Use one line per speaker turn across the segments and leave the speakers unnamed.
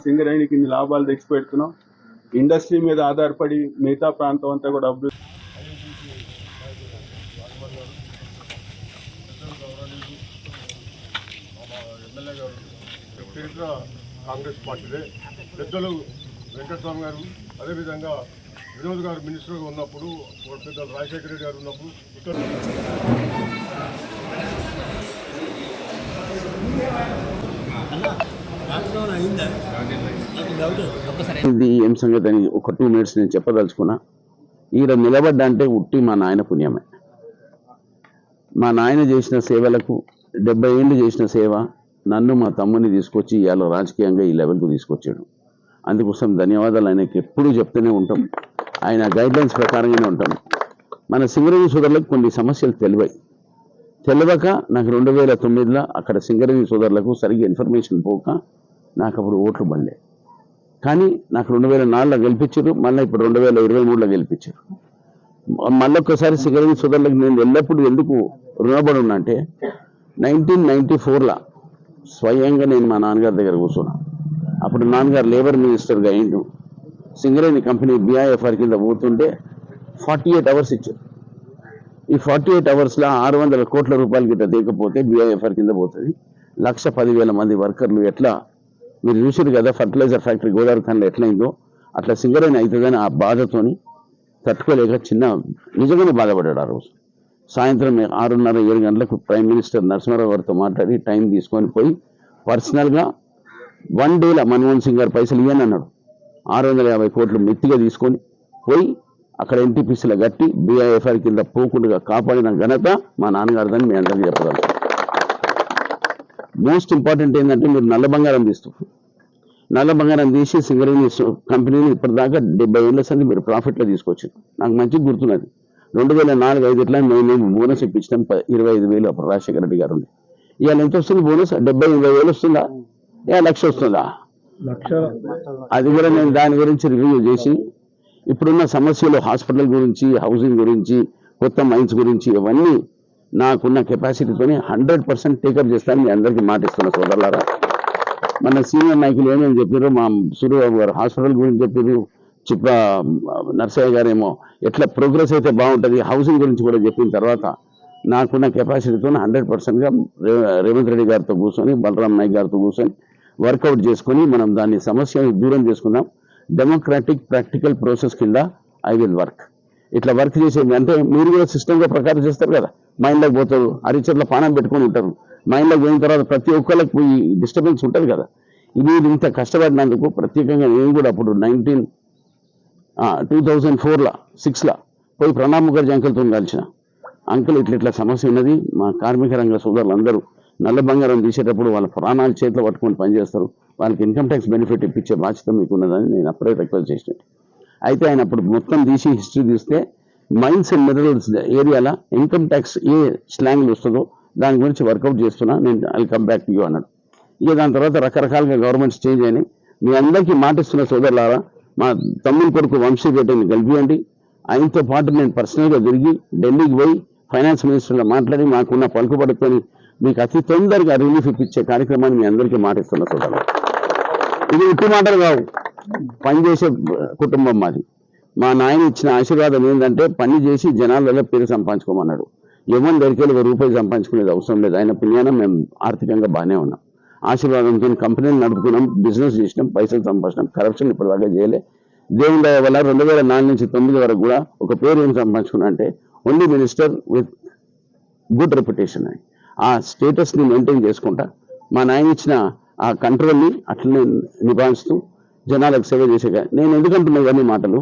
సింగరేణికి ఇన్ని లాభాలు తెచ్చిపెడుతున్నాం. ఇండస్ట్రీ మీద ఆధారపడి మిగతా ప్రాంతం అంతా కూడా అభివృద్ధి.
ఎమ్మెల్యే గారు చరిత్ర కాంగ్రెస్ పార్టీదే పెద్దలు వెంకటస్వామి గారు, అదేవిధంగా వినోద్ గారు మినిస్టర్గా ఉన్నప్పుడు, పెద్దలు రాజశేఖర రెడ్డి గారు ఉన్నప్పుడు
ఇది ఏం సంగతి అని ఒక 2 minutes నేను చెప్పదలుచుకున్నా. ఈడ నిలబడ్డా అంటే ఉట్టి మా నాయన పుణ్యమే. మా నాయన చేసిన సేవలకు 70 ఏళ్ళు చేసిన సేవ నన్ను మా తమ్ముని తీసుకొచ్చి ఇవాళ రాజకీయంగా ఈ లెవెల్కు తీసుకొచ్చాడు. అందుకోసం ధన్యవాదాలు ఆయనకి ఎప్పుడూ చెప్తూనే ఉంటాం. ఆయన గైడ్లైన్స్ ప్రకారంగానే ఉంటాం. మన సింగరేణి సోదరులకు కొన్ని సమస్యలు తెలియక నాకు 2009లో అక్కడ సింగరేణి సోదరులకు సరిగ్గా ఇన్ఫర్మేషన్ పోక నాకు అప్పుడు ఓట్లు పడలే. కానీ నాకు 2004లో గెలిపించారు, మళ్ళీ ఇప్పుడు 2023లో గెలిపించారు. మళ్ళొక్కసారి సింగరేణి సోదరులకు నేను ఎల్లప్పుడూ ఎందుకు రుణపడి ఉన్నా అంటే 1994లో స్వయంగా నేను మా నాన్నగారి దగ్గర కూర్చున్నా. అప్పుడు నాన్నగారు లేబర్ మినిస్టర్గా అయిండు. సింగరేణి కంపెనీ BIFR కింద పోతుంటే 48 hours ఇచ్చారు. ఈ 48 hoursలో 600 కోట్ల రూపాయలు గిట్ట తీయకపోతే BIFR కింద పోతుంది. 1,10,000 మంది వర్కర్లు ఎట్లా మీరు చూసారు కదా, ఫర్టిలైజర్ ఫ్యాక్టరీ గోదావరి ఖాన్లో ఎట్లయిందో అట్లా సింగరేణి అవుతుందని ఆ బాధతోని తట్టుకోలేక నిజంగానే బాధపడ్డాడు. ఆ రోజు సాయంత్రం 6:30 7 గంటలకు ప్రైమ్ మినిస్టర్ నరసింహారావు గారితో మాట్లాడి టైం తీసుకొని పోయి పర్సనల్గా 1 డేలో మన్మోహన్ సింగ్ గారు పైసలు ఇవ్వని అన్నాడు. 650 కోట్లు మెత్తిగా తీసుకొని పోయి అక్కడ NTPCలో కట్టి BIFR కింద పోకుండా కాపాడిన ఘనత మా నాన్నగారిదని మీ అందరికీ చెప్పగలను. మోస్ట్ ఇంపార్టెంట్ ఏంటంటే మీరు నల్ల బంగారం తీస్తారు. నల్ల బంగారం తీసి సింగరేణి కంపెనీని ఇప్పటిదాకా 70 ఏళ్ళ సంది మీరు ప్రాఫిట్లో తీసుకొచ్చారు. నాకు మంచిగా గుర్తున్నది. 2004-05 మేము బోనస్ ఇప్పించడం 25,000 అప్పుడు రాజశేఖర రెడ్డి గారు ఉండే. ఇవాళ ఎంత వస్తుంది బోనస్? 70-80 వస్తుందా? 1,00,000 వస్తుందా? అది కూడా నేను దాని గురించి రివ్యూ చేసి ఇప్పుడున్న సమస్యలు హాస్పిటల్ గురించి, హౌసింగ్ గురించి, కొత్త మైన్స్ గురించి ఇవన్నీ నాకున్న కెపాసిటీతోనే 100% టేకప్ చేస్తాను. మీ అందరికీ మాటిస్తున్న సోదరులారా. మన సీనియర్ నాయకులు ఏమేమి చెప్పారు, మా సూర్యబాబు గారు హాస్పిటల్ గురించి చెప్పారు, చిప్ప నర్సయ్య గారేమో ఎట్లా ప్రోగ్రెస్ అయితే బాగుంటుంది, హౌసింగ్ గురించి కూడా చెప్పిన తర్వాత నాకున్న కెపాసిటీతో 100%గా రేవంత్ రెడ్డి గారితో కూర్చొని, బలరాం నాయక్ గారితో కూర్చొని వర్కౌట్ చేసుకొని మనం దాన్ని సమస్యను దూరం చేసుకుందాం. డెమోక్రాటిక్ ప్రాక్టికల్ ప్రాసెస్ కింద ఐ విల్ వర్క్. ఇట్లా వర్క్ చేసేది అంటే మీరు కూడా సిస్టమ్గా ప్రకారం చేస్తారు కదా. మైండ్లోకి పోతారు, అరిచర్ల పానం పెట్టుకొని ఉంటారు. మైండ్లోకి పోయిన తర్వాత ప్రతి ఒక్కరికి పోయి డిస్టర్బెన్స్ ఉంటుంది కదా. ఇది ఇంత కష్టపడినందుకు ప్రత్యేకంగా నేను కూడా అప్పుడు 2004లో 6లో పోయి ప్రణబ్ ముఖర్జీ అంకుల్తో కలిసిన. అంకుల్ ఇట్లా సమస్య ఉన్నది, మా కార్మిక రంగ సోదరులందరూ నల్ల బంగారం తీసేటప్పుడు వాళ్ళ ప్రాణాలు చేతిలో పట్టుకొని పనిచేస్తారు, వాళ్ళకి ఇన్కమ్ ట్యాక్స్ బెనిఫిట్ ఇప్పించే బాధ్యత మీకు ఉన్నదని నేను అప్పుడే రిక్వెస్ట్ చేసినట్టు. అయితే ఆయన అప్పుడు మొత్తం తీసి హిస్టరీ తీస్తే మైన్స్ అండ్ మినరల్స్ ఏరియాలో ఇన్కమ్ ట్యాక్స్ ఏ స్లాంగ్లు వస్తుందో దాని గురించి వర్కౌట్ చేస్తున్నా, నేను I come back to you అన్నాడు. ఇక దాని తర్వాత రకరకాలుగా గవర్నమెంట్స్ చేంజ్ అయినాయి. మీ అందరికీ మాటిస్తున్న సోదరులారా, మా తమ్ముని కొడుకు వంశీపేటని గెలిపియండి. ఆయనతో పాటు నేను పర్సనల్గా తిరిగి ఢిల్లీకి పోయి ఫైనాన్స్ మినిస్టర్గా మాట్లాడి మాకున్న పలుకుబడుకొని మీకు అతి తొందరగా రిలీఫ్ ఇప్పించే కార్యక్రమాన్ని మీ అందరికీ మాటిస్తున్న సోదరులు. ఇది ఉట్టి మాటలు కావు, పనిచేసే కుటుంబం మాది. మా నాయన ఇచ్చిన ఆశీర్వాదం ఏంటంటే పని చేసి జనాలలో పేరు సంపాదించుకోమన్నాడు. ఎవరి దగ్గరికి ₹1 సంపాదించుకునేది అవసరం లేదు. ఆయన పుణ్యానం మేము ఆర్థికంగా బాగానే ఉన్నాం. ఆశీర్వాదంతో కంపెనీలు నడుపుకున్నాం, బిజినెస్ చేసినాం, పైసలు సంపాదించినాం, కరప్షన్ ఇప్పటిదాకా చేయలే. దేవుని దయ వల్ల 2004 నుంచి 2009 వరకు కూడా ఒక పేరు ఏం సంపాదించుకున్నా అంటే only minister with good reputation అని ఆ స్టేటస్ని మెయింటైన్ చేసుకుంటా మా నాయన ఇచ్చిన ఆ కంట్రోల్ని అట్లనే నిభాయిస్తూ జనాలకు సేవ చేసేగా. నేను ఎందుకంటున్నా ఇవన్నీ మాటలు,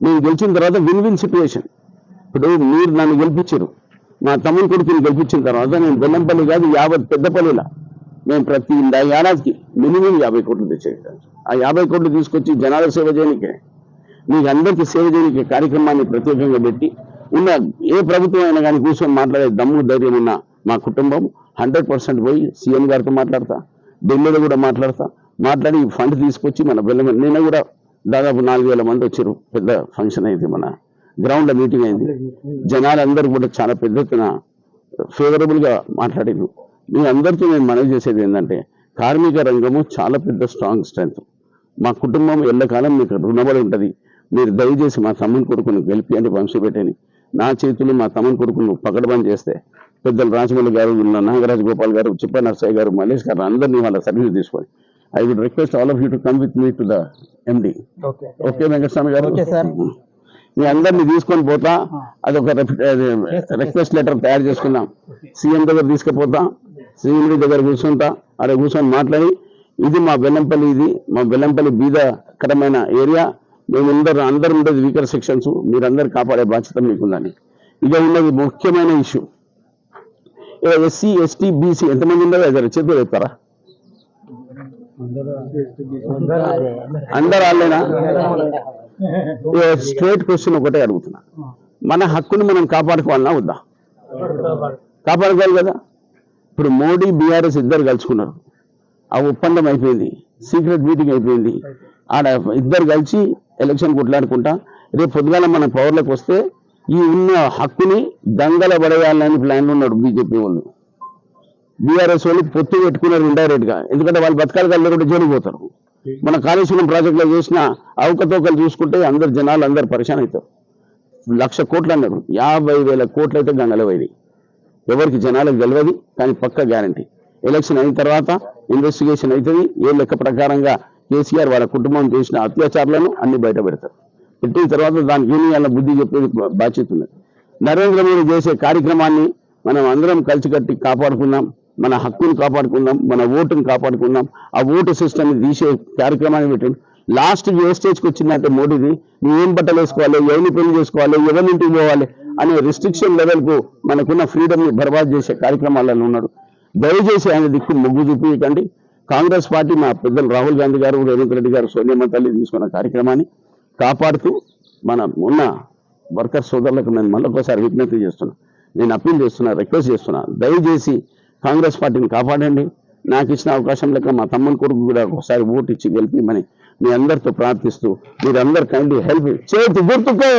నేను గెలిచిన తర్వాత విన్ విన్ సిచ్యువేషన్. ఇప్పుడు మీరు నన్ను గెలిపించారు, మా తమ్ముని కొడుకుని గెలిపించిన తర్వాత నేను బెల్లంపల్లి కాదు 50 పెద్దపల్లిలా మేము ప్రతి ఏడాదికి మినిమం 50 కోట్లు తెచ్చేటాను. ఆ 50 కోట్లు తీసుకొచ్చి జనాలకు సేవ చేయనికే, మీకు అందరికీ సేవ చేయనికే కార్యక్రమాన్ని ప్రత్యేకంగా పెట్టి ఉన్న ఏ ప్రభుత్వం అయినా కానీ కూర్చొని మాట్లాడే దమ్ము ధైర్యం ఉన్న మా కుటుంబం 100% పోయి సీఎం గారితో మాట్లాడతా, ఢిల్లీలో కూడా మాట్లాడి ఫండ్ తీసుకొచ్చి మన బెల్లం నిన్న కూడా దాదాపు 4,000 మంది వచ్చారు. పెద్ద ఫంక్షన్ అయింది, మన గ్రౌండ్లో మీటింగ్ అయింది. జనాలందరూ కూడా చాలా పెద్ద ఎత్తున ఫేవరబుల్గా మాట్లాడారు. మీ అందరితో నేను మనవి చేసేది ఏంటంటే కార్మిక రంగము చాలా పెద్ద స్ట్రాంగ్ స్ట్రెంత్. మా కుటుంబం ఎల్లకాలం మీకు రుణపడి ఉంటుంది. మీరు దయచేసి మా తమ్ముని కొడుకును గెలిపి అని వంశపెట్టని నా చేతులు మా తమ్ముని కొడుకును పకడ్బందీ చేస్తే పెద్దలు రాజమౌళి గారు, నాగరాజ్ గోపాల్ గారు, చిప్ప నర్సయ్య గారు, మల్లేష్ గారు అందరినీ వాళ్ళ సర్వీస్ తీసుకొని I would request all of you to come with me to the MD. Okay Venkataswamy గారు, మీ అందరినీ తీసుకొని పోతా. అదొక రిక్వెస్ట్ లెటర్ తయారు చేసుకున్నాం. సీఎం దగ్గర తీసుకుపోతా, సీఎం దగ్గర కూర్చుంటా, అక్కడ కూర్చొని మాట్లాడి ఇది మా బెల్లంపల్లి బీదకరమైన ఏరియా, మేము అందరూ ఉండేది వీకర్ సెక్షన్స్, మీరందరూ కాపాడే బాధ్యత మీకుందని. ఇక ఉన్నది ముఖ్యమైన ఇష్యూ, ఎస్సీ ఎస్టీ బీసీ ఎంతమంది ఉండదు అదే చేతులు చెప్తారా? అందరు వాళ్ళేనా? స్ట్రేట్ క్వశ్చన్ ఒకటే అడుగుతున్నా, మన హక్కుని మనం కాపాడుకోవాలన్నా వద్దా? కాపాడుకోవాలి కదా. ఇప్పుడు మోడీ బీఆర్ఎస్ ఇద్దరు కలుసుకున్నారు, ఆ ఒప్పందం అయిపోయింది, సీక్రెట్ మీటింగ్ అయిపోయింది. ఆడ ఇద్దరు కలిసి ఎలక్షన్ కొట్లాడుకుంటా రేపు పొద్దుగాల మన పవర్లోకి వస్తే ఈ ఉన్న హక్కుని దంగల పడేయాలని ప్లాన్ ఉన్నాడు బీజేపీ వాళ్ళు. బీఆర్ఎస్ వాళ్ళు పొత్తు పెట్టుకున్నారు ఇండైరెక్ట్ గా, ఎందుకంటే వాళ్ళు బతకాలు కూడా జైలుకు పోతారు. మన కాళేశ్వరం ప్రాజెక్టులో చేసిన అవకతవకలు చూసుకుంటే అందరు జనాలు అందరు పరిశాన్ అవుతారు. 1,00,000 కోట్లు అన్నారు, 50,000 కోట్లు అయితే గంగలవైనాయి. ఎవరికి జనాలకు తెలియదు, కానీ పక్క గ్యారంటీ ఎలక్షన్ అయిన తర్వాత ఇన్వెస్టిగేషన్ అవుతుంది. ఏ లెక్క ప్రకారంగా కేసీఆర్ వాళ్ళ కుటుంబం చేసిన అత్యాచారాలను అన్ని బయట పెడతారు. పెట్టిన తర్వాత దానికి యూనియన్ల బుద్ధి చెప్పేది బాధ్యత ఉన్నది. నరేంద్ర మోడీ చేసే కార్యక్రమాన్ని మనం అందరం కలిసికట్టి కాపాడుకుందాం, మన హక్కును కాపాడుకుందాం, మన ఓటును కాపాడుకుందాం. ఆ ఓటు సిస్టమ్ని తీసే కార్యక్రమాన్ని పెట్టండి. లాస్ట్ ఏ స్టేజ్కి వచ్చిందంటే మోడీది, నువ్వు ఏం బట్టలు వేసుకోవాలి, ఎవరిని పెళ్లి చేసుకోవాలి, ఎవరింటికి పోవాలి అనే రిస్ట్రిక్షన్ లెవెల్కు మనకున్న ఫ్రీడమ్ని బర్బాద్ చేసే కార్యక్రమాలను ఉన్నాడు. దయచేసి ఆయన దిక్కు మొగ్గు చూపించకండి. కాంగ్రెస్ పార్టీ మా పెద్దలు రాహుల్ గాంధీ గారు, రేవంత్ రెడ్డి గారు, సోనియమ్మ తల్లి తీసుకున్న కార్యక్రమాన్ని కాపాడుతూ మన ఉన్న వర్కర్స్ సోదరులకు నేను మళ్ళొకసారి విజ్ఞప్తి చేస్తున్నా, నేను అప్పీల్ చేస్తున్నా, రిక్వెస్ట్ చేస్తున్నా, దయచేసి కాంగ్రెస్ పార్టీని కాపాడండి. నాకు ఇచ్చిన అవకాశం లెక్క మా తమ్ముని కొడుకు కూడా ఒకసారి ఓటు ఇచ్చి గెలిపిమని మీ అందరితో ప్రార్థిస్తూ మీరందరూ కైండ్లీ హెల్ప్ చేతి గుర్తుకే